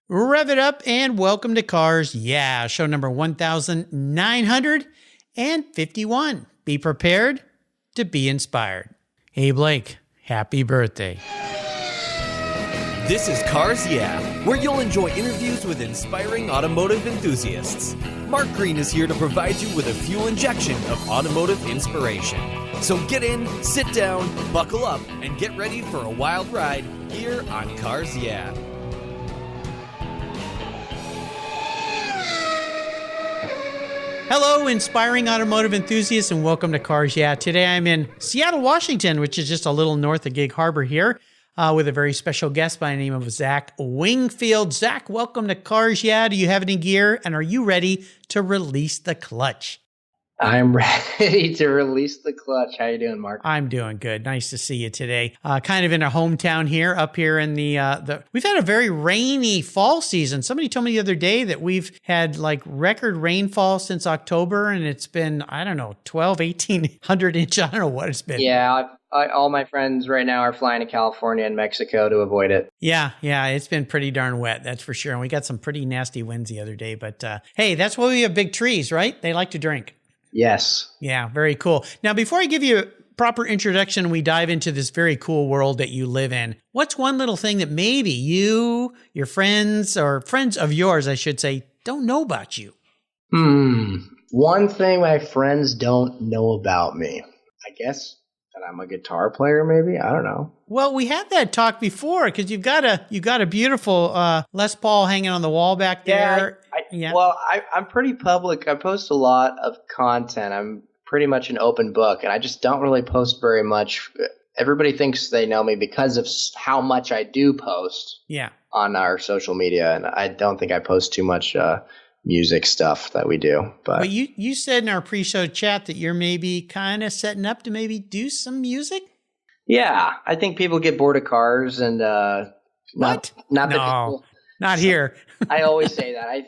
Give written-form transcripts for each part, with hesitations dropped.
Rev it up and welcome to Cars Yeah, show number 1951. Be prepared to be inspired. Hey Blake, happy birthday. This is Cars Yeah, where you'll enjoy interviews with inspiring automotive enthusiasts. Mark Green is here to provide you with a fuel injection of automotive inspiration. So get in, sit down, buckle up, and get ready for a wild ride here on Cars Yeah. Hello, inspiring automotive enthusiasts, and welcome to Cars Yeah. Today I'm in Seattle, Washington, which is just a little north of Gig Harbor here, with a very special guest by the name of Zach Wingfield. Zach, welcome to Cars Yeah. Do you have any gear, and are you ready to release the clutch? I'm ready to release the clutch. How you doing, Mark? I'm doing good. Nice to see you today. Kind of in our hometown here, up here in the we've had a very rainy fall season. Somebody told me the other day that we've had like record rainfall since October, and it's been, I don't know, 1,800 inch. I don't know what it's been. Yeah, all my friends right now are flying to California and Mexico to avoid it. Yeah, it's been pretty darn wet, that's for sure. And we got some pretty nasty winds the other day. But hey, that's why we have big trees, right? They like to drink. Yes. Yeah, very cool. Now, before I give you a proper introduction and we dive into this very cool world that you live in, what's one little thing that maybe you, your friends, or friends of yours, I should say, don't know about you? One thing my friends don't know about me, I guess that I'm a guitar player, maybe? I don't know. Well, we had that talk before because you've got a beautiful Les Paul hanging on the wall back there. Yeah. Well, I'm pretty public. I post a lot of content. I'm pretty much an open book, and I just don't really post very much. Everybody thinks they know me because of how much I do post on our social media, and I don't think I post too much music stuff that we do. But you said in our pre-show chat that you're maybe kind of setting up to maybe do some music? Yeah, I think people get bored of cars, and not here. I always say that. I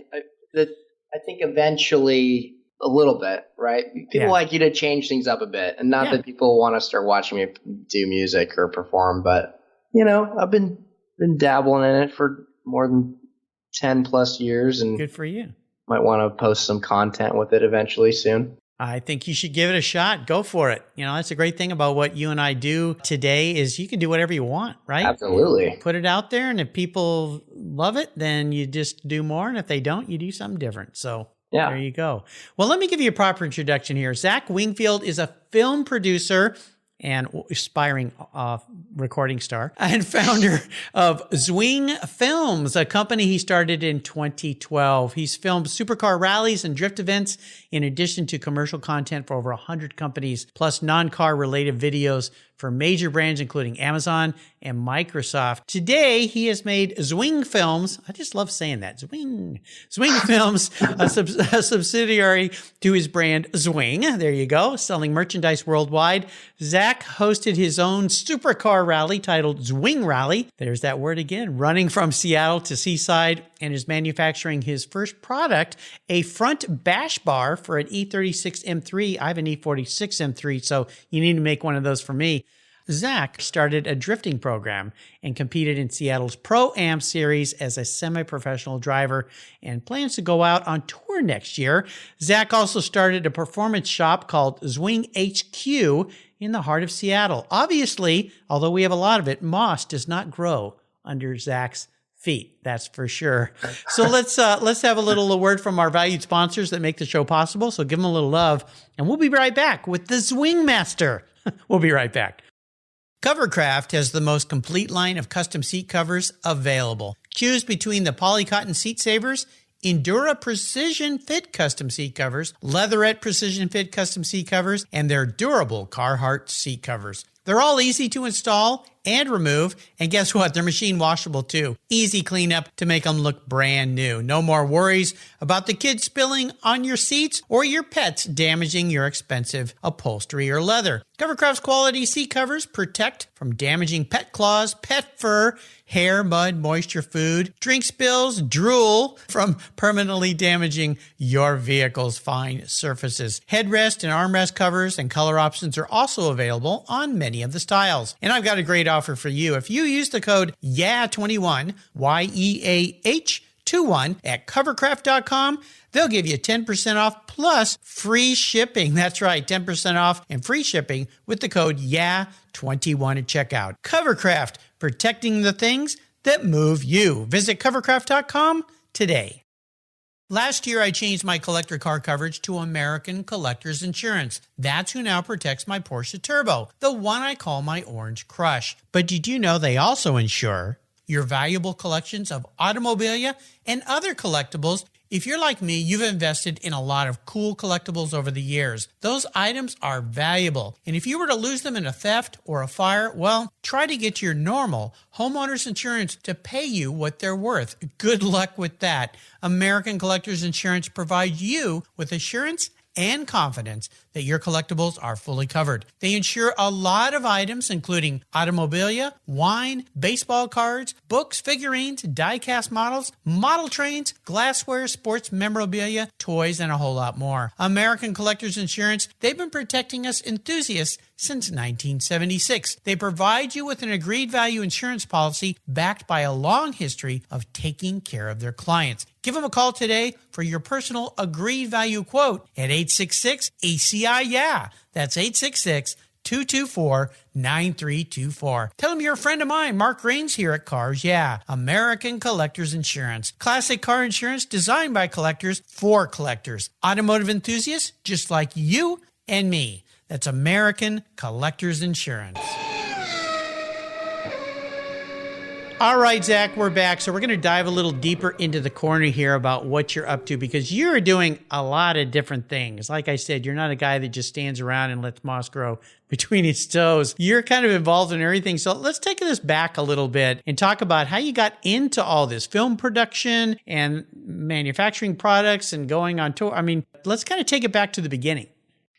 think eventually a little bit, right? People like you to change things up a bit, and not that people want to start watching me do music or perform, but I've been dabbling in it for more than 10 plus years, and good for you. Might want to post some content with it eventually soon. I think you should give it a shot. Go for it. That's a great thing about what you and I do today is you can do whatever you want, right? Absolutely. Put it out there, and if people love it, then you just do more, and if they don't, you do something different. So there you go. Well, let me give you a proper introduction here. Zach Wingfield is a film producer and aspiring recording star, and founder of Zwing Films, a company he started in 2012. He's filmed supercar rallies and drift events, in addition to commercial content for over 100 companies, plus non-car related videos for major brands, including Amazon and Microsoft. Today, he has made Zwing Films. I just love saying that. Zwing Films, a subsidiary to his brand Zwing. There you go. Selling merchandise worldwide. Zach hosted his own supercar rally titled Zwing Rally. There's that word again. Running from Seattle to Seaside, and is manufacturing his first product, a front bash bar for an E36 M3. I have an E46 M3, so you need to make one of those for me. Zach started a drifting program and competed in Seattle's Pro-Am series as a semi-professional driver and plans to go out on tour next year. Zach also started a performance shop called Zwing HQ in the heart of Seattle. Obviously, although we have a lot of it, moss does not grow under Zach's feet, that's for sure. So let's have a little word from our valued sponsors that make the show possible. So give them a little love, and we'll be right back with the Zwing Master. We'll be right back. Covercraft has the most complete line of custom seat covers available. Choose between the Polycotton Seat Savers, Endura Precision Fit custom seat covers, Leatherette Precision Fit custom seat covers, and their durable Carhartt seat covers. They're all easy to install and remove, and guess what? They're machine washable too. Easy cleanup to make them look brand new. No more worries about the kids spilling on your seats or your pets damaging your expensive upholstery or leather. Covercraft's quality seat covers protect from damaging pet claws, pet fur, hair, mud, moisture, food, drink spills, drool from permanently damaging your vehicle's fine surfaces. Headrest and armrest covers and color options are also available on many of the styles. And I've got a great offer for you. If you use the code YEAH21, YEAH 21 at covercraft.com. They'll give you 10% off plus free shipping. That's right, 10% off and free shipping with the code YEAH21 at checkout. Covercraft, protecting the things that move you. Visit covercraft.com today. Last year, I changed my collector car coverage to American Collectors Insurance. That's who now protects my Porsche Turbo, the one I call my Orange Crush. But did you know they also insure your valuable collections of automobilia and other collectibles? If you're like me, you've invested in a lot of cool collectibles over the years. Those items are valuable. And if you were to lose them in a theft or a fire, well, try to get your normal homeowner's insurance to pay you what they're worth. Good luck with that. American Collectors Insurance provides you with assurance and confidence that your collectibles are fully covered. They insure a lot of items, including automobilia, wine, baseball cards, books, figurines, die-cast models, model trains, glassware, sports memorabilia, toys, and a whole lot more. American Collectors Insurance, they've been protecting us enthusiasts since 1976. They provide you with an agreed value insurance policy backed by a long history of taking care of their clients. Give them a call today for your personal agreed value quote at 866-ACI-YEAH. That's 866-224-9324. Tell them you're a friend of mine, Mark Rains here at Cars Yeah, American Collectors Insurance. Classic car insurance designed by collectors for collectors. Automotive enthusiasts just like you and me. That's American Collectors Insurance. All right, Zach, we're back. So we're going to dive a little deeper into the corner here about what you're up to, because you're doing a lot of different things. Like I said, you're not a guy that just stands around and lets moss grow between his toes. You're kind of involved in everything. So let's take this back a little bit and talk about how you got into all this film production and manufacturing products and going on tour. I mean, let's kind of take it back to the beginning.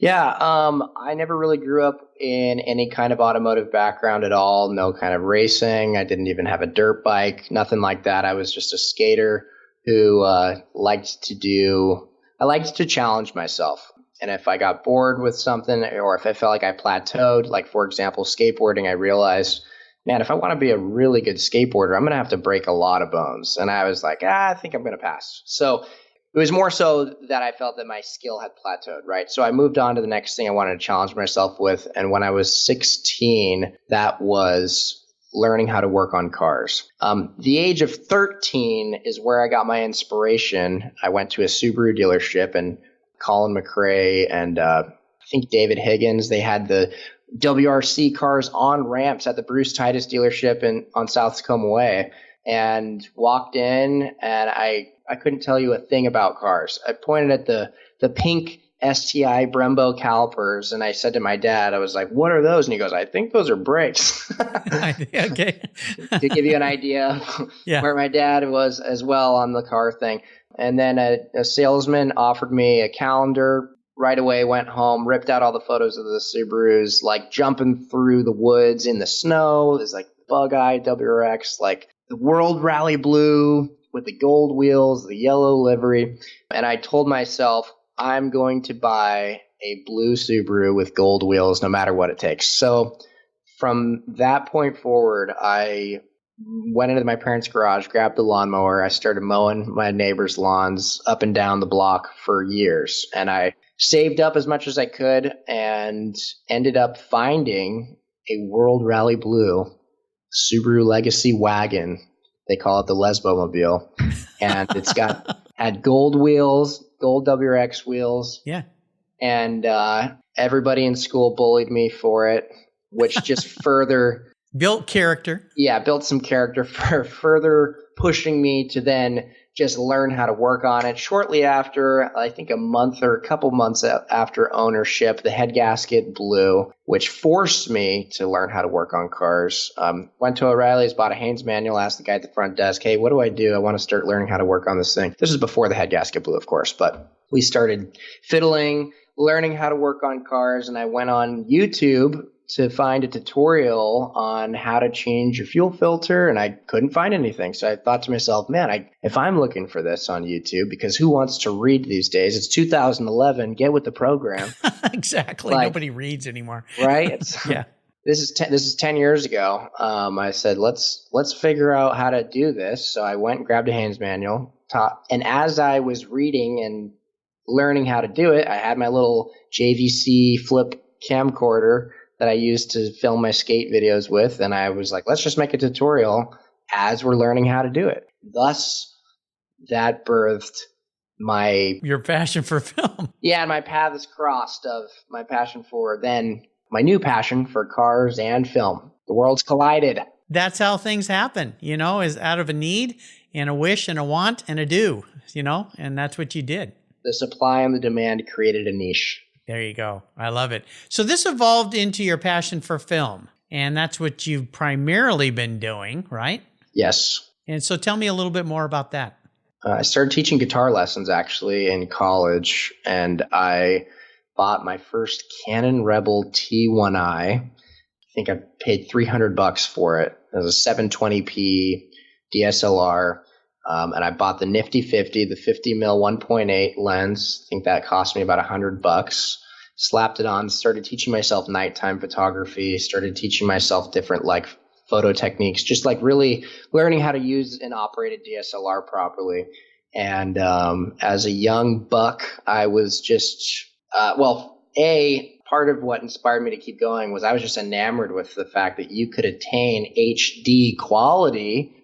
Yeah, I never really grew up in any kind of automotive background at all. No kind of racing. I didn't even have a dirt bike, nothing like that. I was just a skater who liked to challenge myself. And if I got bored with something, or if I felt like I plateaued, like for example, skateboarding, I realized, man, if I want to be a really good skateboarder, I'm going to have to break a lot of bones. And I was like, I think I'm going to pass. So it was more so that I felt that my skill had plateaued, right? So I moved on to the next thing I wanted to challenge myself with. And when I was 16, that was learning how to work on cars. The age of 13 is where I got my inspiration. I went to a Subaru dealership, and Colin McRae and I think David Higgins, they had the WRC cars on ramps at the Bruce Titus dealership on South Tacoma Way, and walked in, and I couldn't tell you a thing about cars. I pointed at the pink STI Brembo calipers, and I said to my dad, I was like, what are those? And he goes, I think those are brakes. Okay. To give you an idea of where my dad was as well on the car thing. And then a salesman offered me a calendar. Right away, went home, ripped out all the photos of the Subarus, like jumping through the woods in the snow. There's like bug-eye WRX, like the World Rally Blue with the gold wheels, the yellow livery. And I told myself, I'm going to buy a blue Subaru with gold wheels no matter what it takes. So from that point forward, I went into my parents' garage, grabbed the lawnmower. I started mowing my neighbors' lawns up and down the block for years. And I saved up as much as I could and ended up finding a World Rally Blue Subaru Legacy wagon. They call it the Lesbo-mobile. And it's had gold wheels, gold WRX wheels. Yeah. And everybody in school bullied me for it, which just further built character. Yeah, built some character for further pushing me to then just learn how to work on it. Shortly after, I think a month or a couple months after ownership, the head gasket blew, which forced me to learn how to work on cars. Went to O'Reilly's, bought a Haynes manual, asked the guy at the front desk, hey, what do I do? I want to start learning how to work on this thing. This is before the head gasket blew, of course, but we started fiddling, learning how to work on cars, and I went on YouTube to find a tutorial on how to change your fuel filter, and I couldn't find anything. So I thought to myself, man, if I'm looking for this on YouTube, because who wants to read these days? It's 2011. Get with the program. Exactly. Nobody reads anymore. Right? Yeah. This is 10 years ago. I said, let's figure out how to do this. So I went and grabbed a Haynes manual, And as I was reading and learning how to do it, I had my little JVC flip camcorder that I used to film my skate videos with. And I was like, let's just make a tutorial as we're learning how to do it. Thus, that birthed your passion for film. Yeah, and my paths crossed of my passion for then my new passion for cars and film. The worlds collided. That's how things happen, is out of a need and a wish and a want and a do, and that's what you did. The supply and the demand created a niche. There you go. I love it. So this evolved into your passion for film, and that's what you've primarily been doing, right? Yes. And so tell me a little bit more about that. I started teaching guitar lessons actually in college, and I bought my first Canon Rebel T1i. I think I paid $300 for it. It was a 720p DSLR, and I bought the nifty 50, the 50 mil 1.8 lens. I think that cost me about $100. Slapped it on, started teaching myself nighttime photography, started teaching myself different photo techniques, just really learning how to use and operate a DSLR properly. And as a young buck, I was just, part of what inspired me to keep going was I was just enamored with the fact that you could attain HD quality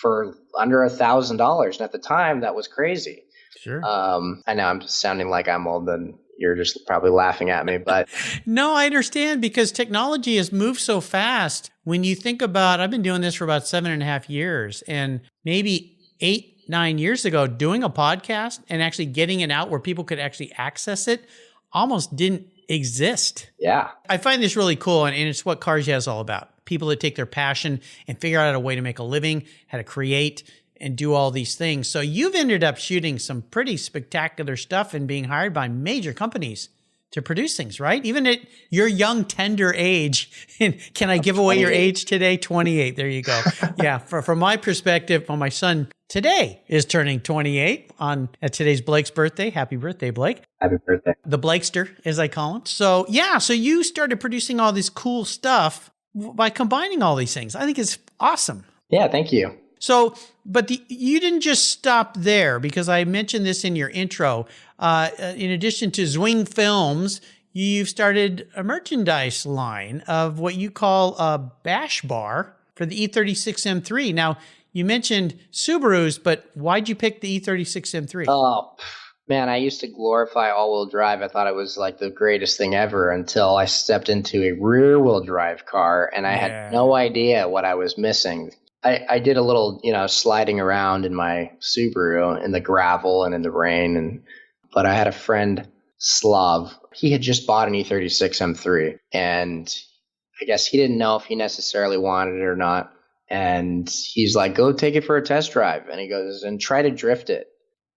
for under $1,000. And at the time, that was crazy. Sure. I know I'm just sounding like I'm old and you're just probably laughing at me, but no, I understand because technology has moved so fast. When you think about, I've been doing this for about 7.5 years, and maybe 8-9 years ago, doing a podcast and actually getting it out where people could actually access it almost didn't exist. Yeah. I find this really cool, and it's what Cars Yeah is all about. People that take their passion and figure out a way to make a living, how to create and do all these things. So you've ended up shooting some pretty spectacular stuff and being hired by major companies to produce things, right? Even at your young, tender age. Can I give away your age today? 28. There you go. Yeah. From my perspective, my son today is turning 28 at today's Blake's birthday. Happy birthday, Blake. Happy birthday. The Blakester, as I call him. So yeah, so you started producing all this cool stuff by combining all these things. I think it's awesome. Yeah, thank you. So, but you didn't just stop there, because I mentioned this in your intro. In addition to Zwing Films, you've started a merchandise line of what you call a bash bar for the E36 M3. Now, you mentioned Subarus, but why'd you pick the E36 M3? Oh, man, I used to glorify all-wheel drive. I thought it was the greatest thing ever until I stepped into a rear-wheel drive car, and I had no idea what I was missing. I did a little, sliding around in my Subaru in the gravel and in the rain. But I had a friend, Slav. He had just bought an E36 M3. And I guess he didn't know if he necessarily wanted it or not. And he's like, go take it for a test drive. And he goes, and try to drift it.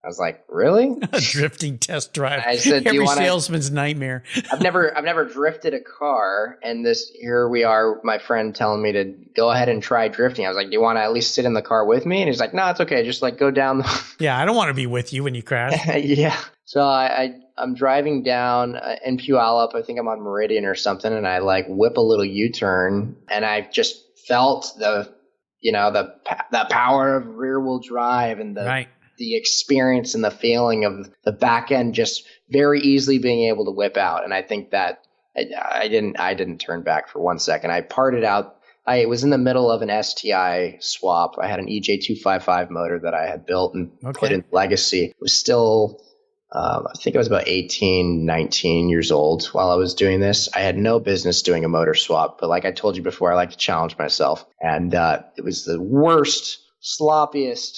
I was like, really? A drifting test drive. I said, every salesman's nightmare. I've never drifted a car, and here we are, my friend telling me to go ahead and try drifting. I was like, do you want to at least sit in the car with me? And he's like, no, it's okay. Just go down the Yeah, I don't want to be with you when you crash. Yeah. So I'm driving down in Puyallup. I think I'm on Meridian or something, and I whip a little U-turn, and I just felt the power of rear-wheel drive and the experience and the feeling of the back end just very easily being able to whip out. And I think that I didn't turn back for 1 second. I parted out. I was in the middle of an STI swap. I had an EJ255 motor that I had built and put in Legacy. It was still, I think I was about 18, 19 years old while I was doing this. I had no business doing a motor swap, but like I told you before, I like to challenge myself. And it was the worst, sloppiest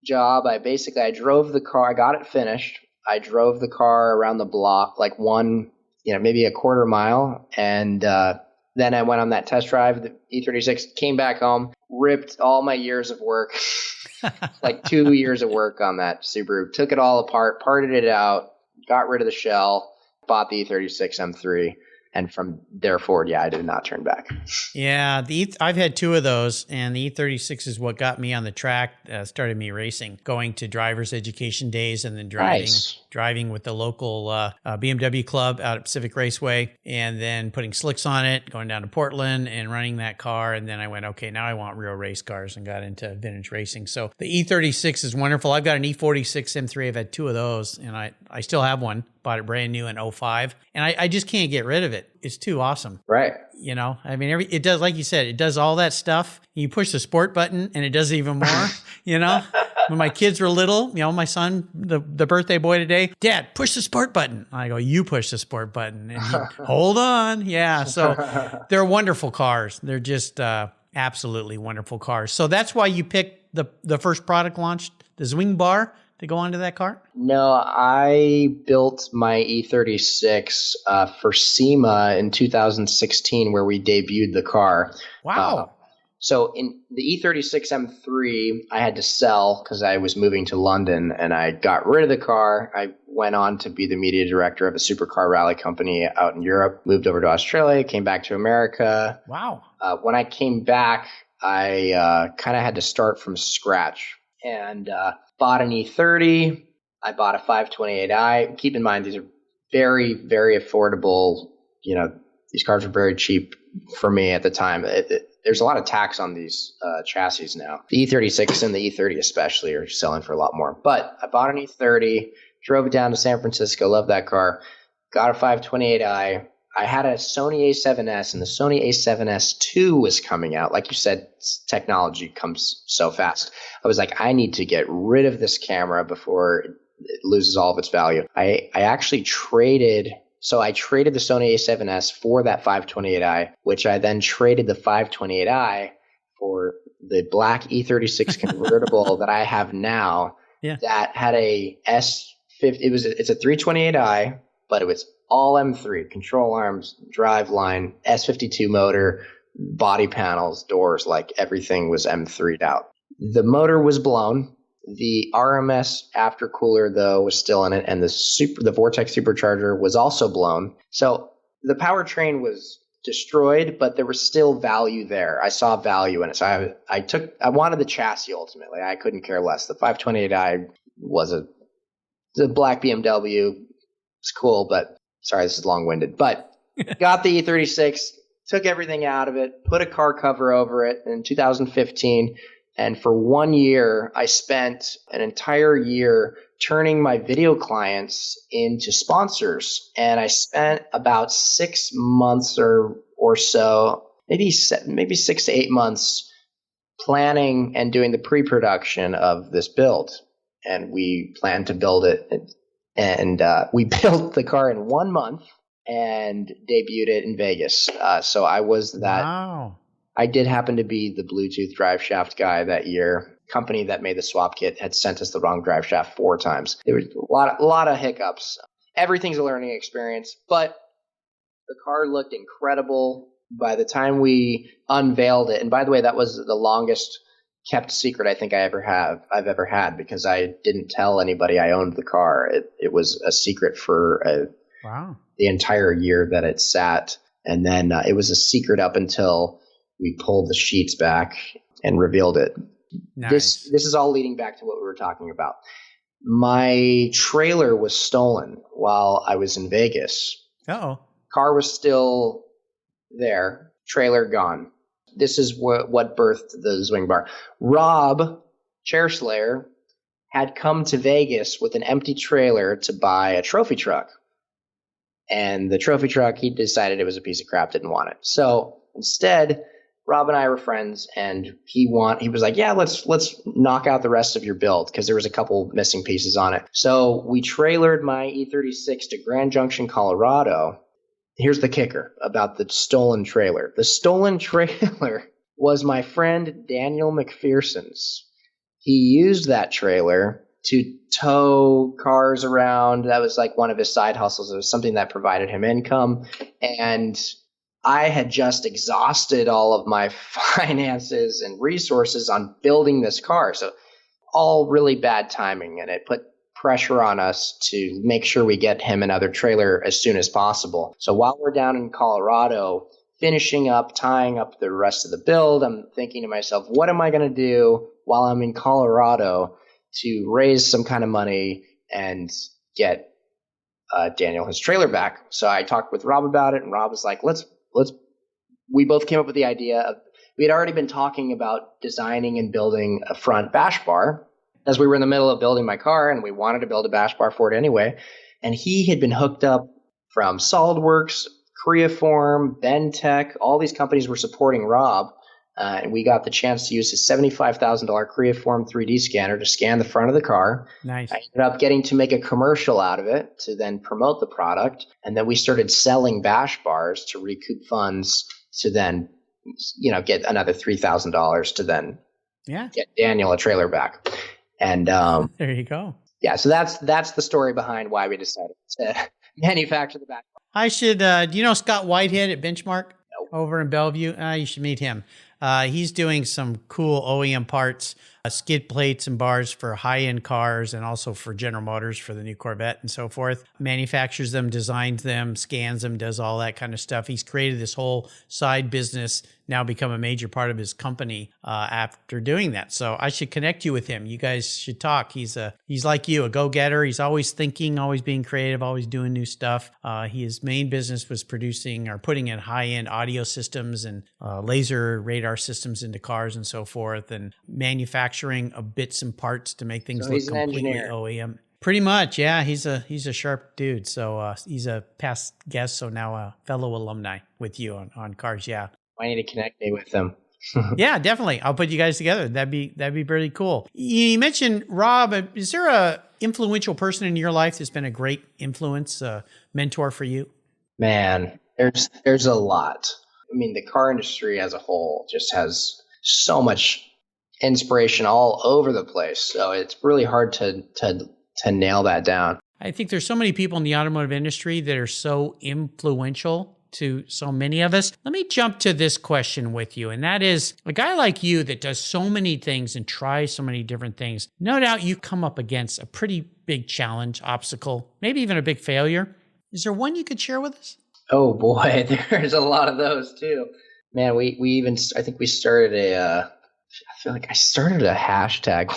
job. I drove the car. I got it finished. I drove the car around the block, maybe a quarter mile. And then I went on that test drive, the E36, came back home, ripped all my years of work, 2 years of work on that Subaru, took it all apart, parted it out, got rid of the shell, bought the E36 M3. And from there forward, I did not turn back. Yeah, I've had 2 of those, and the E36 is what got me on the track, started me racing, going to driver's education days and then driving with the local BMW club out at Pacific Raceway, and then putting slicks on it, going down to Portland and running that car. And then I went, okay, now I want real race cars, and got into vintage racing. So the E36 is wonderful. I've got an E46 M3. I've had 2 of those, and I still have one. Bought it brand new in 2005, and I just can't get rid of it. It's too awesome. Right. I mean, it does, like you said, it does all that stuff. You push the sport button and it does even more, When my kids were little, my son, the birthday boy today, Dad, push the sport button. I go, you push the sport button. And he, hold on. Yeah. So they're wonderful cars. They're just absolutely wonderful cars. So that's why you picked the first product launched, the Zwing bar, to go onto that car? No, I built my E36 for SEMA in 2016, where we debuted the car. Wow. So in the E36 M3, I had to sell because I was moving to London, and I got rid of the car. I went on to be the media director of a supercar rally company out in Europe, moved over to Australia, came back to America. Wow. When I came back, I kind of had to start from scratch, and bought an E30. I bought a 528i. Keep in mind, these are very, very affordable. These cars were very cheap for me at the time. There's a lot of tax on these chassis now. The E36 and the E30 especially are selling for a lot more. But I bought an E30, drove it down to San Francisco, loved that car, got a 528i. I had a Sony A7S, and the Sony A7S II was coming out. Like you said, technology comes so fast. I was like, I need to get rid of this camera before it loses all of its value. I actually traded the Sony A7S for that 528i, which I then traded the 528i for the black E36 convertible that I have now. Yeah. That had a S50. It's a 328i, but it was all M3, control arms, drive line, S52 motor, body panels, doors, like everything was M3'd out. The motor was blown. The RMS aftercooler, though, was still in it, and the Vortex supercharger was also blown. So the powertrain was destroyed, but there was still value there. I saw value in it. So I wanted the chassis ultimately. I couldn't care less. The 528i was the black BMW. It's cool, but sorry, this is long-winded, but got the E36, took everything out of it, put a car cover over it in 2015, and for 1 year, I spent an entire year turning my video clients into sponsors, and I spent about 6 months or so, maybe 6 to 8 months, planning and doing the pre-production of this build, and we planned to build it. And we built the car in 1 month and debuted it in Vegas. So I was that. Wow. I did happen to be the Bluetooth drive shaft guy that year. Company that made the swap kit had sent us the wrong drive shaft 4 times. There was a lot of hiccups. Everything's a learning experience, but the car looked incredible by the time we unveiled it. And by the way, that was the longest kept secret I think I've ever had, because I didn't tell anybody I owned the car. It was a secret for the entire year that it sat, and then it was a secret up until we pulled the sheets back and revealed it. Nice. This is all leading back to what we were talking about. My trailer was stolen while I was in Vegas. Uh-oh. Car was still there, trailer gone. This is what birthed the Zwing bar. Rob, Chair Slayer, had come to Vegas with an empty trailer to buy a trophy truck. And the trophy truck, he decided it was a piece of crap, didn't want it. So instead, Rob and I were friends, and he was like, yeah, let's knock out the rest of your build, because there was a couple missing pieces on it. So we trailered my E36 to Grand Junction, Colorado. Here's the kicker about the stolen trailer. The stolen trailer was my friend Daniel McPherson's. He used that trailer to tow cars around. That was like one of his side hustles. It was something that provided him income. And I had just exhausted all of my finances and resources on building this car. So all really bad timing, and it put pressure on us to make sure we get him another trailer as soon as possible. So while we're down in Colorado, finishing up, tying up the rest of the build, I'm thinking to myself, what am I going to do while I'm in Colorado to raise some kind of money and get Daniel his trailer back? So I talked with Rob about it, and Rob was like, we both came up with the idea of, we had already been talking about designing and building a front bash bar as we were in the middle of building my car, and we wanted to build a bash bar for it anyway. And he had been hooked up from SolidWorks, Creaform, Bentech, all these companies were supporting Rob. And we got the chance to use his $75,000 Creaform 3D scanner to scan the front of the car. Nice. I ended up getting to make a commercial out of it to then promote the product. And then we started selling bash bars to recoup funds to then, get another $3,000 to then get Daniel a trailer back. And there you go. Yeah, so that's the story behind why we decided to manufacture the bash bar. I should, do you know Scott Whitehead at Benchmark? Nope. Over in Bellevue? You should meet him. He's doing some cool OEM parts, skid plates and bars for high-end cars and also for General Motors for the new Corvette and so forth. Manufactures them, designs them, scans them, does all that kind of stuff. He's created this whole side business, now become a major part of his company after doing that. So I should connect you with him. You guys should talk. He's like you, a go-getter. He's always thinking, always being creative, always doing new stuff. His main business was producing or putting in high-end audio systems and laser radar systems into cars and so forth, and manufacturing of bits and parts to make things look completely OEM. Pretty much, yeah. He's a sharp dude. So he's a past guest, so now a fellow alumni with you on cars. Yeah. I need to connect me with them. Yeah, definitely. I'll put you guys together. That'd be pretty cool. You mentioned Rob. Is there a influential person in your life that's been a great influence, mentor for you? Man, there's a lot. I mean, the car industry as a whole just has so much inspiration all over the place. So it's really hard to nail that down. I think there's so many people in the automotive industry that are so influential to so many of us. Let me jump to this question with you. And that is, a guy like you that does so many things and tries so many different things, no doubt you come up against a pretty big challenge, obstacle, maybe even a big failure. Is there one you could share with us? Oh boy, there's a lot of those too. Man, we even, I think we started I feel like I started a hashtag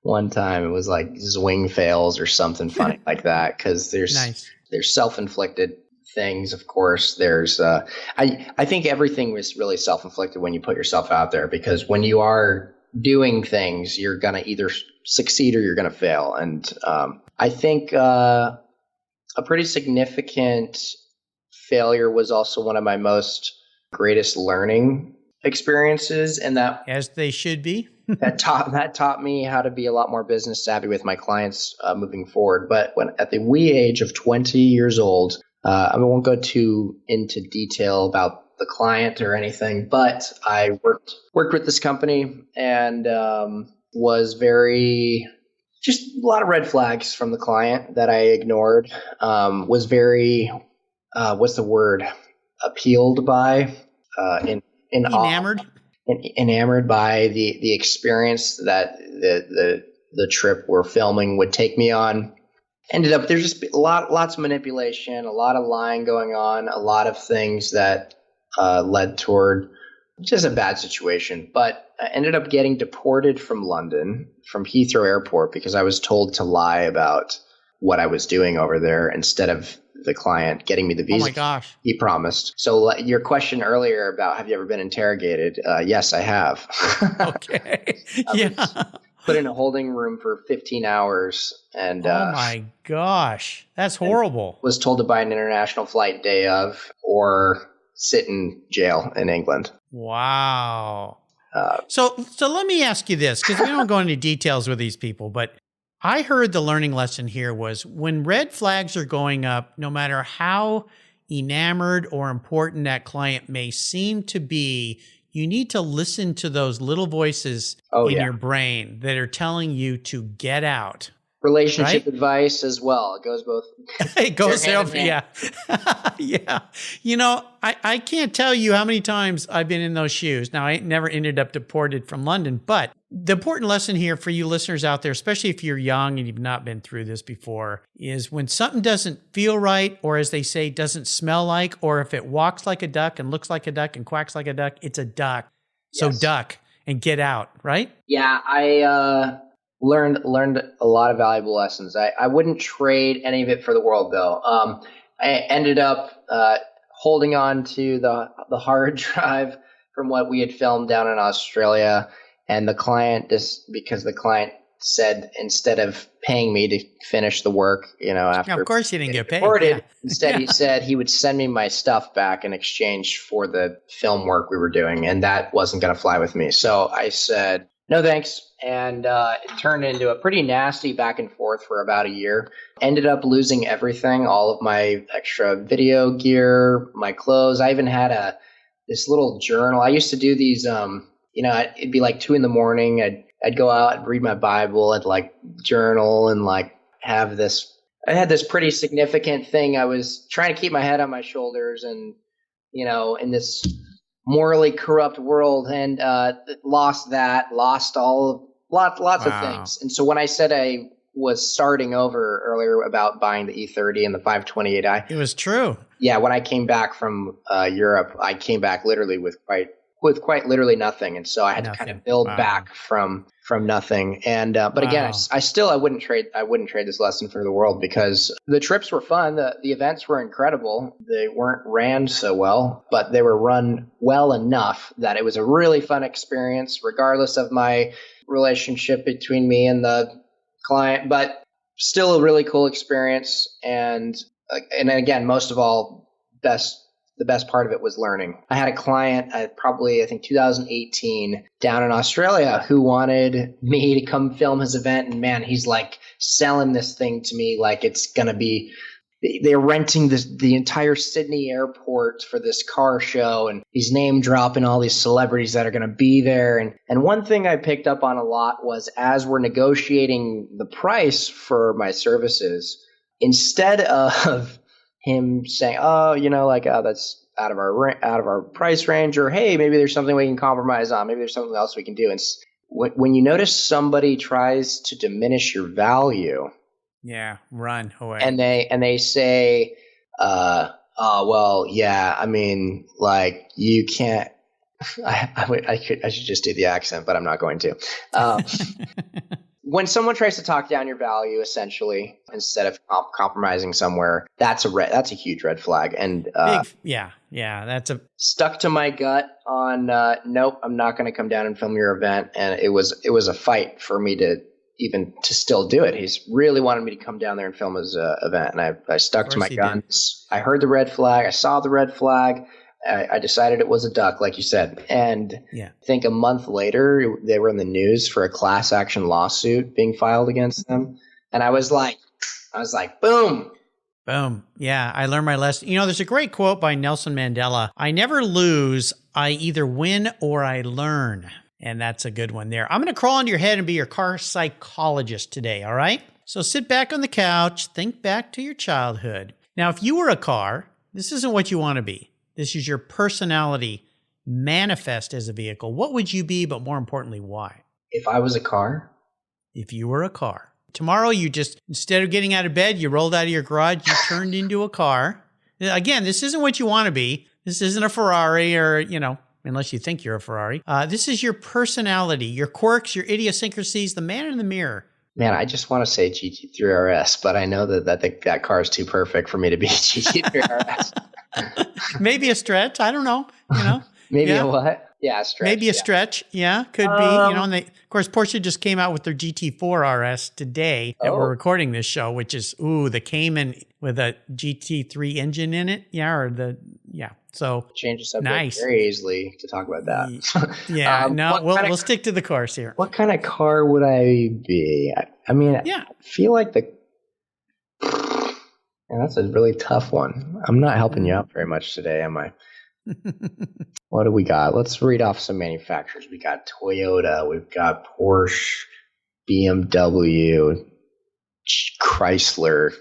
one time. It was like Zwing fails or something funny like that. Cause there's self-inflicted things, of course. There's I think everything was really self-inflicted when you put yourself out there, because when you are doing things, you're gonna either succeed or you're gonna fail. And I think a pretty significant failure was also one of my most greatest learning experiences, and that, as they should be, that taught me how to be a lot more business savvy with my clients moving forward. But when at the wee age of 20 years old, I won't go too into detail about the client or anything, but I worked with this company and was just a lot of red flags from the client that I ignored. Was very, what's the word? Appealed by, enamored by the experience that the trip we're filming would take me on. Ended up, there's just lots of manipulation, a lot of lying going on, a lot of things that led toward just a bad situation. But I ended up getting deported from London, from Heathrow Airport, because I was told to lie about what I was doing over there instead of the client getting me the visa. Oh my gosh. He promised. So your question earlier about have you ever been interrogated? Yes, I have. Okay. Yeah. Put in a holding room for 15 hours. And oh my gosh, that's horrible. Was told to buy an international flight day of or sit in jail in England. Wow. So let me ask you this, because we don't go into details with these people, but I heard the learning lesson here was when red flags are going up, no matter how enamored or important that client may seem to be, you need to listen to those little voices in your brain that are telling you to get out. Relationship advice as well. It goes both. It goes over. Yeah. Yeah. You know, I can't tell you how many times I've been in those shoes. Now, I never ended up deported from London, but The important lesson here for you listeners out there, especially if you're young and you've not been through this before, is when something doesn't feel right, or as they say, doesn't smell like, or if it walks like a duck and looks like a duck and quacks like a duck, it's a duck. So duck and get out, right? Yeah, I learned a lot of valuable lessons. I wouldn't trade any of it for the world, though. I ended up holding on to the hard drive from what we had filmed down in Australia. And the client, because the client said instead of paying me to finish the work, after of course he didn't get paid. Instead he said he would send me my stuff back in exchange for the film work we were doing, and that wasn't going to fly with me. So I said no thanks, and it turned into a pretty nasty back and forth for about a year. Ended up losing everything, all of my extra video gear, my clothes. I even had this little journal. I used to do these. It'd be like 2 a.m. I'd go out and read my Bible and like journal and like have this. I had this pretty significant thing. I was trying to keep my head on my shoulders and, in this morally corrupt world, and lost lots of things. And so when I said I was starting over earlier about buying the E30 and the 528i, it was true. Yeah, when I came back from Europe, I came back literally with quite literally nothing, and so I had to kind of build back from nothing. And but again, I wouldn't trade this lesson for the world, because the trips were fun. The events were incredible. They weren't ran so well, but they were run well enough that it was a really fun experience, regardless of my relationship between me and the client. But still a really cool experience. And again, most of all, the best part of it was learning. I had a client I think 2018 down in Australia who wanted me to come film his event. And man, he's like selling this thing to me like it's going to be, they're renting the entire Sydney airport for this car show. And he's name dropping all these celebrities that are going to be there. And one thing I picked up on a lot was, as we're negotiating the price for my services, instead of him saying, that's out of our price range, or hey, maybe there's something we can compromise on, maybe there's something else we can do. And when you notice somebody tries to diminish your value, run away. And they say, oh well, yeah, I mean, like, you can't. I should just do the accent, but I'm not going to. When someone tries to talk down your value, essentially, instead of compromising somewhere, that's a huge red flag. And that's stuck to my gut on nope, I'm not going to come down and film your event. And it was a fight for me to still do it. He's really wanted me to come down there and film his event, and I stuck to my guns. I heard the red flag. I saw the red flag. I decided it was a duck, like you said. And I think a month later, they were in the news for a class action lawsuit being filed against them. And I was like, boom. Boom. Yeah, I learned my lesson. There's a great quote by Nelson Mandela. I never lose. I either win or I learn. And that's a good one there. I'm going to crawl into your head and be your car psychologist today, all right? So sit back on the couch, think back to your childhood. Now, if you were a car, this isn't what you want to be. This is your personality manifest as a vehicle. What would you be, but more importantly, why? If I was a car? If you were a car. Tomorrow, you just, instead of getting out of bed, you rolled out of your garage, you turned into a car. Again, this isn't what you want to be. This isn't a Ferrari or, unless you think you're a Ferrari. This is your personality, your quirks, your idiosyncrasies, the man in the mirror. Man, I just want to say GT3 RS, but I know that car is too perfect for me to be GT3 RS. Maybe a stretch. I don't know. Maybe a what? Yeah, a stretch. Maybe a stretch. Yeah, could be. And of course, Porsche just came out with their GT4 RS today that we're recording this show, which is, the Cayman with a GT3 engine in it. So change the subject very easily to talk about that. We'll stick to the course here. What kind of car would I be? I feel like that's a really tough one. I'm not helping you out very much today, am I? What do we got? Let's read off some manufacturers. We got Toyota. We've got Porsche, BMW, Chrysler.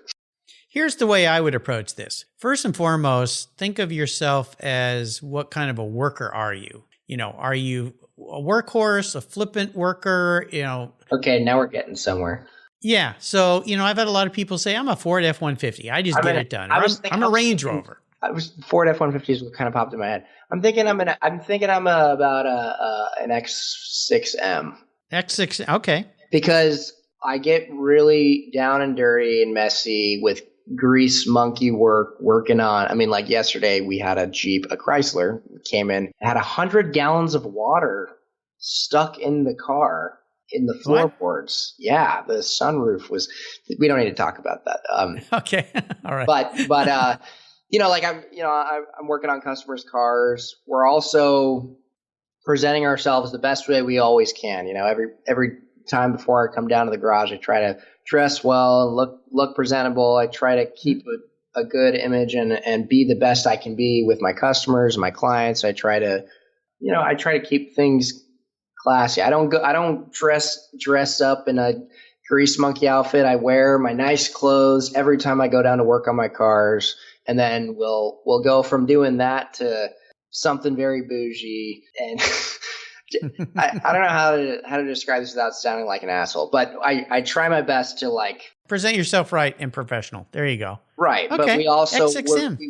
Here's the way I would approach this. First and foremost, think of yourself as what kind of a worker are you? Are you a workhorse, a flippant worker, Okay, now we're getting somewhere. Yeah. So, I've had a lot of people say, I'm a Ford F-150. I just get it done. I'm a Range Rover. Ford F-150 is what kind of popped in my head. I'm thinking I'm about an X6M. X6, okay. Because I get really down and dirty and messy with grease monkey working on. I mean, like yesterday we had a Chrysler came in, had 100 gallons of water stuck in the car in the floorboards. Yeah, the sunroof was. We don't need to talk about that. Okay, all right. But I'm working on customers' cars. We're also presenting ourselves the best way we always can. Every time before I come down to the garage, I try to dress well and look presentable. I try to keep a good image and be the best I can be with my customers, my clients. I try to keep things classy. I don't dress up in a grease monkey outfit. I wear my nice clothes every time I go down to work on my cars, and then we'll go from doing that to something very bougie. And I don't know how to describe this without sounding like an asshole, but I try my best to present yourself right and professional. There you go. Right. Okay. But we also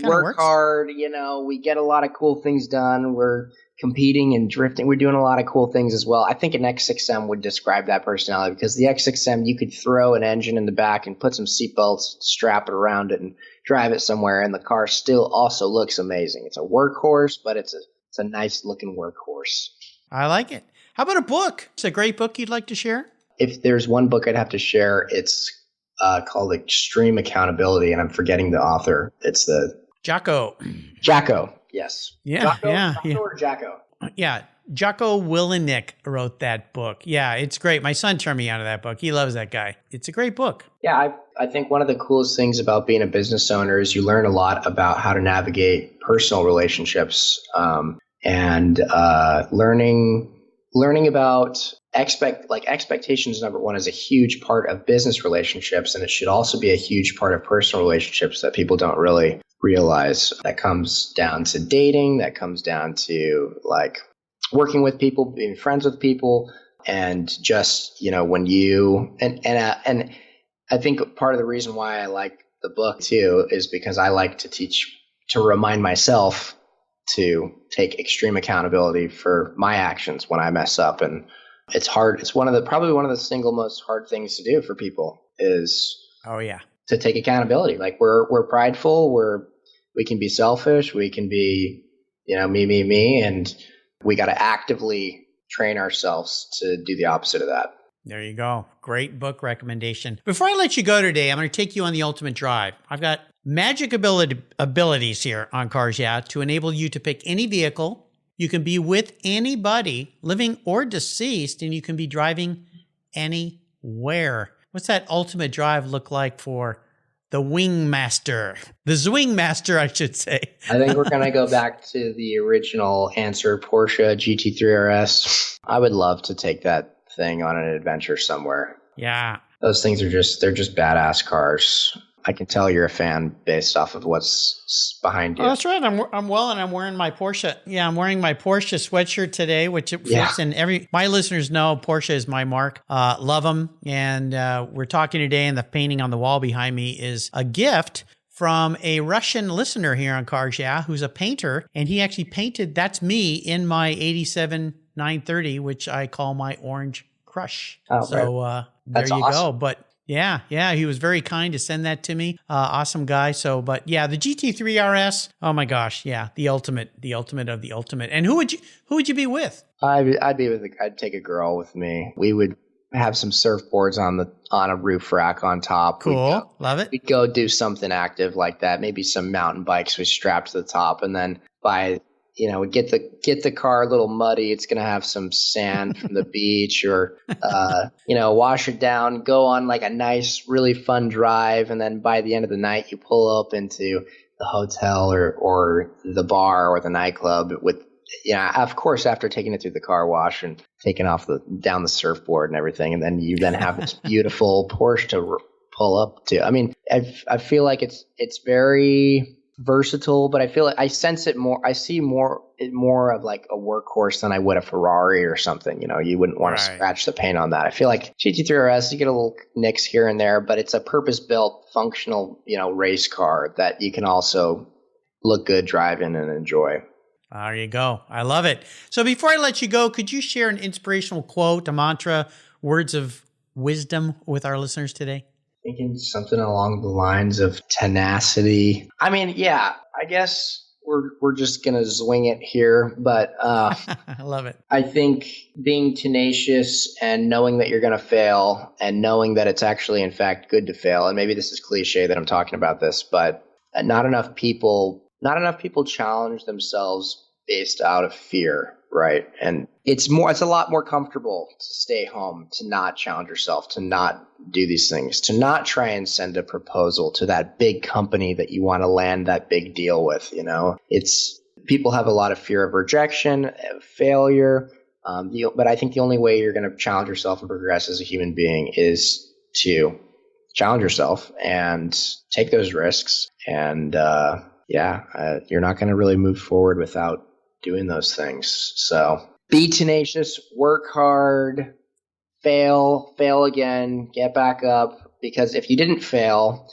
work hard, we get a lot of cool things done. We're competing and drifting. We're doing a lot of cool things as well. I think an X6M would describe that personality, because the X6M, you could throw an engine in the back and put some seatbelts, strap it around it, and drive it somewhere, and the car still also looks amazing. It's a workhorse, but it's a nice looking workhorse. I like it. How about a book? It's a great book you'd like to share? If there's one book I'd have to share, it's called Extreme Accountability, and I'm forgetting the author. It's the Jocko, yes. Yeah, Jocko or Jocko? Yeah, Jocko Willenick wrote that book. Yeah, it's great. My son turned me on to that book. He loves that guy. It's a great book. Yeah, I think one of the coolest things about being a business owner is you learn a lot about how to navigate personal relationships, and learning about expectations. Number one is a huge part of business relationships, and it should also be a huge part of personal relationships that people don't really realize. That comes down to dating, that comes down to working with people, being friends with people, and just when you and I think part of the reason why I like the book too is because I like to remind myself to take extreme accountability for my actions when I mess up. And it's hard. It's probably one of the single most hard things to do for people is to take accountability. We're prideful. We can be selfish. We can be, me, and we got to actively train ourselves to do the opposite of that. There you go. Great book recommendation. Before I let you go today, I'm going to take you on the ultimate drive. I've got magic abilities here on Cars Yeah to enable you to pick any vehicle. You can be with anybody, living or deceased, and you can be driving anywhere. What's that ultimate drive look like for the Wingmaster? The Zwingmaster, I should say. I think we're going to go back to the original answer, Porsche GT3 RS. I would love to take that thing on an adventure somewhere. Yeah. Those things they're just badass cars. I can tell you're a fan based off of what's behind you. Oh, that's right. I'm wearing my Porsche. Yeah, I'm wearing my Porsche sweatshirt today, which it fits in my listeners know Porsche is my mark. Love them. And we're talking today, and the painting on the wall behind me is a gift from a Russian listener here on Cars Yeah, who's a painter, and he actually painted, that's me, in my 87 930, which I call my Orange Crush. Oh, so there you go. But yeah, he was very kind to send that to me. Awesome guy. So, but yeah, the GT3 RS. Oh my gosh, yeah, the ultimate of the ultimate. And who would you be with? I'd take a girl with me. We would have some surfboards on a roof rack on top. Cool, love it. We'd go do something active like that. Maybe some mountain bikes we strapped to the top, and then get the car a little muddy. It's going to have some sand from the beach, or, wash it down, go on a nice, really fun drive. And then by the end of the night, you pull up into the hotel or the bar or the nightclub with, of course, after taking it through the car wash and taking off down the surfboard and everything. And then you have this beautiful Porsche to pull up to. I mean, I feel like it's very versatile, but I feel like I sense it more. I see more of like a workhorse than I would a Ferrari or something. You wouldn't want to scratch the paint on that. I feel like GT3 RS, you get a little nicks here and there, but it's a purpose-built, functional, race car that you can also look good driving and enjoy. There you go. I love it. So before I let you go, could you share an inspirational quote, a mantra, words of wisdom with our listeners today? Thinking something along the lines of tenacity. I mean, yeah, I guess we're just going to swing it here, but I love it. I think being tenacious and knowing that you're going to fail and knowing that it's actually, in fact, good to fail. And maybe this is cliche that I'm talking about this, but not enough people challenge themselves based out of fear, right? And it's a lot more comfortable to stay home, to not challenge yourself, to not do these things, to not try and send a proposal to that big company that you want to land that big deal with. People have a lot of fear of rejection, of failure. But I think the only way you're going to challenge yourself and progress as a human being is to challenge yourself and take those risks. And you're not going to really move forward without doing those things. So be tenacious, work hard, fail again, get back up. Because if you didn't fail,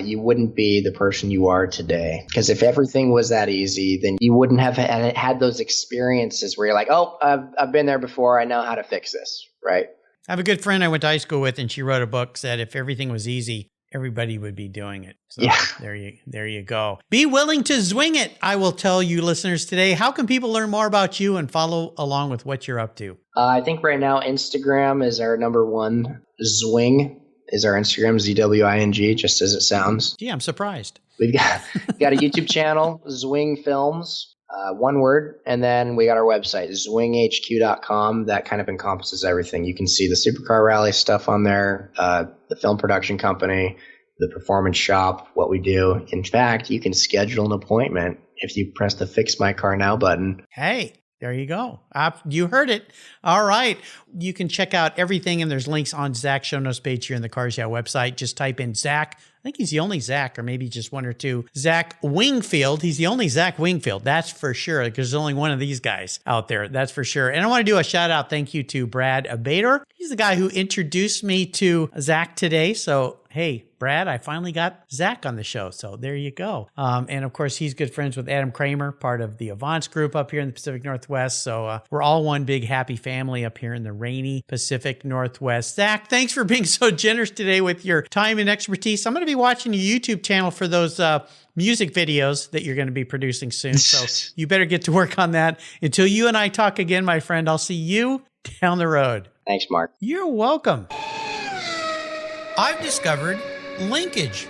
you wouldn't be the person you are today. Because if everything was that easy, then you wouldn't have had those experiences where you're like, oh, I've been there before. I know how to fix this, right? I have a good friend I went to high school with, and she wrote a book, said if everything was easy, everybody would be doing it. So yeah. There you go. Be willing to swing it. I will tell you listeners today, how can people learn more about you and follow along with what you're up to? I think right now Instagram is our number one. Zwing is our Instagram, ZWING, just as it sounds. Yeah, I'm surprised. We've got a YouTube channel, Zwing Films, one word, and then we got our website, zwinghq.com. That kind of encompasses everything. You can see the supercar rally stuff on there, the film production company, the performance shop, what we do. In fact, you can schedule an appointment if you press the Fix My Car Now button. Hey, there you go. You heard it. All right. You can check out everything, and there's links on Zach's show notes page here in the Cars Yeah website. Just type in Zach. I think he's the only Zach, or maybe just one or two. Zach Wingfield. He's the only Zach Wingfield. That's for sure, because there's only one of these guys out there. That's for sure. And I want to do a shout out. Thank you to Brad Abater. He's the guy who introduced me to Zach today. So, hey, Brad, I finally got Zach on the show. So there you go. And of course, he's good friends with Adam Kramer, part of the Avance group up here in the Pacific Northwest. So we're all one big happy family up here in the rainy Pacific Northwest. Zach, thanks for being so generous today with your time and expertise. I'm going to be watching your YouTube channel for those music videos that you're going to be producing soon. So you better get to work on that. Until you and I talk again, my friend, I'll see you down the road. Thanks, Mark. You're welcome. I've discovered Linkage.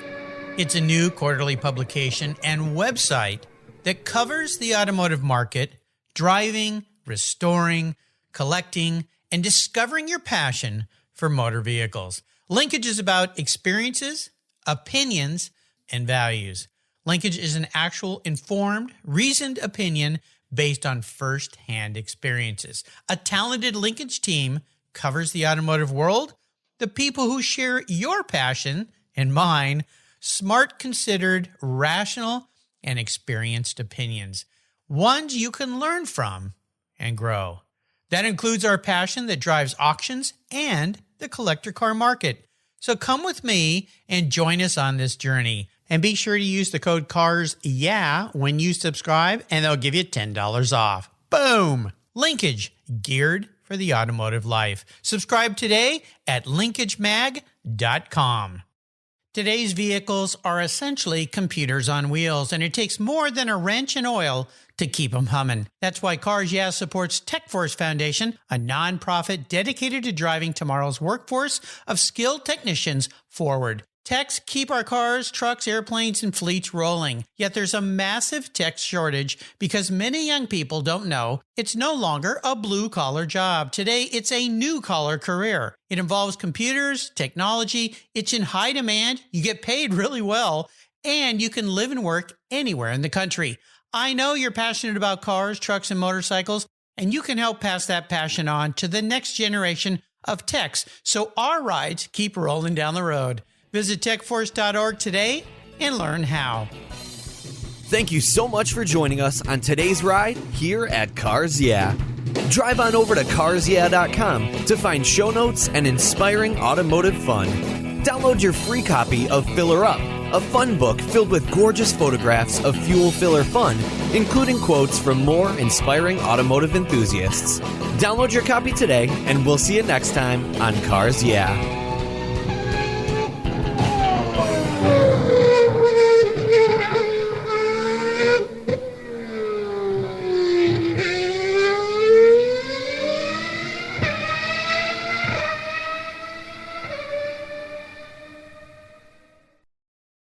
It's a new quarterly publication and website that covers the automotive market, driving, restoring, collecting, and discovering your passion for motor vehicles. Linkage is about experiences, opinions, and values. Linkage is an actual informed, reasoned opinion based on first-hand experiences. A talented Linkage team covers the automotive world, the people who share your passion and mine, smart, considered, rational, and experienced opinions, ones you can learn from and grow. That includes our passion that drives auctions and the collector car market. So come with me and join us on this journey. And be sure to use the code CARSYEAH when you subscribe, and they'll give you $10 off. Boom! Linkage, geared for the automotive life. Subscribe today at linkagemag.com. Today's vehicles are essentially computers on wheels, and it takes more than a wrench and oil to keep them humming. That's why Cars Yeah supports TechForce Foundation, a nonprofit dedicated to driving tomorrow's workforce of skilled technicians forward. Techs keep our cars, trucks, airplanes, and fleets rolling. Yet there's a massive tech shortage because many young people don't know it's no longer a blue-collar job. Today, it's a new-collar career. It involves computers, technology, it's in high demand, you get paid really well, and you can live and work anywhere in the country. I know you're passionate about cars, trucks, and motorcycles, and you can help pass that passion on to the next generation of techs, so our rides keep rolling down the road. Visit techforce.org today and learn how. Thank you so much for joining us on today's ride here at Cars Yeah. Drive on over to carsyeah.com to find show notes and inspiring automotive fun. Download your free copy of Filler Up, a fun book filled with gorgeous photographs of fuel filler fun, including quotes from more inspiring automotive enthusiasts. Download your copy today, and we'll see you next time on Cars Yeah.